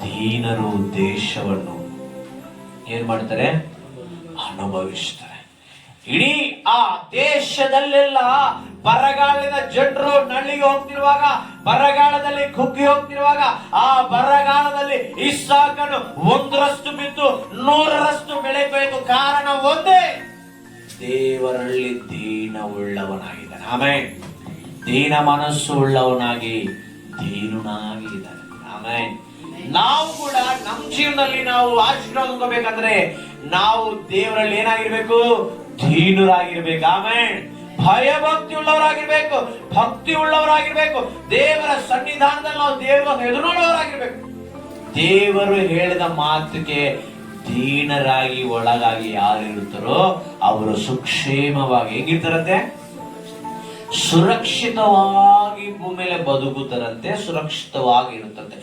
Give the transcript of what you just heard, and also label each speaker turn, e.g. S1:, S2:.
S1: ದೀನರು ದೇಶವನ್ನು ಏನ್ ಮಾಡ್ತಾರೆ? ಅನುಭವಿಸ್ತಾರೆ. ಇಡೀ ಆ ದೇಶದಲ್ಲೆಲ್ಲ ಬರಗಾಲದ ಜನರು ನಳ್ಳಿಗೆ ಹೋಗ್ತಿರುವಾಗ, ಬರಗಾಲದಲ್ಲಿ ಕುಗ್ಗಿ ಹೋಗ್ತಿರುವಾಗ, ಆ ಬರಗಾಲದಲ್ಲಿ ಇಸ್ಸಾಕನು 1ರಷ್ಟು ಬಿದ್ದು 100ರಷ್ಟು ಬೆಳೆ ಕೊಯ್ದು. ಕಾರಣ ಒಂದೇ, ದೇವರಲ್ಲಿ ದೀನ ಉಳ್ಳವನಾಗಿದ್ದಾನೆ. ಆಮೇಲೆ ದೀನ ಮನಸ್ಸು ಉಳ್ಳವನಾಗಿ ದೀನನಾಗಿ ಇದ್ದಾನೆ. ಆಮೇಲೆ ನಾವು ಕೂಡ ನಮ್ಮ ಜೀವನದಲ್ಲಿ ನಾವು ಆಶೀರ್ವಾದ ಹೊಂದಬೇಕಂದ್ರೆ ನಾವು ದೇವರಲ್ಲಿ ಏನಾಗಿರ್ಬೇಕು? ದೀನರಾಗಿರ್ಬೇಕು. ಆಮೇಲೆ ಭಯ ಭಕ್ತಿ ಉಳ್ಳವರಾಗಿರ್ಬೇಕು, ಭಕ್ತಿ ಉಳ್ಳವರಾಗಿರ್ಬೇಕು. ದೇವರ ಸನ್ನಿಧಾನದಲ್ಲಿ ನಾವು ದೇವರನ್ನು ಎದುರು ನೋಡುವವರಾಗಿರ್ಬೇಕು. ದೇವರು ಹೇಳಿದ ಮಾತಿಗೆ ದೀನರಾಗಿ ಒಳಗಾಗಿ ಯಾರು ಇರುತ್ತಾರೋ ಅವರು ಸುಕ್ಷೇಮವಾಗಿ ಹೇಗಿರ್ತಾರಂತೆ? ಸುರಕ್ಷಿತವಾಗಿ ಭೂಮಿಯಲ್ಲಿ ಬದುಕುತ್ತಾರಂತೆ, ಸುರಕ್ಷಿತವಾಗಿ ಇರುತ್ತಂತೆ.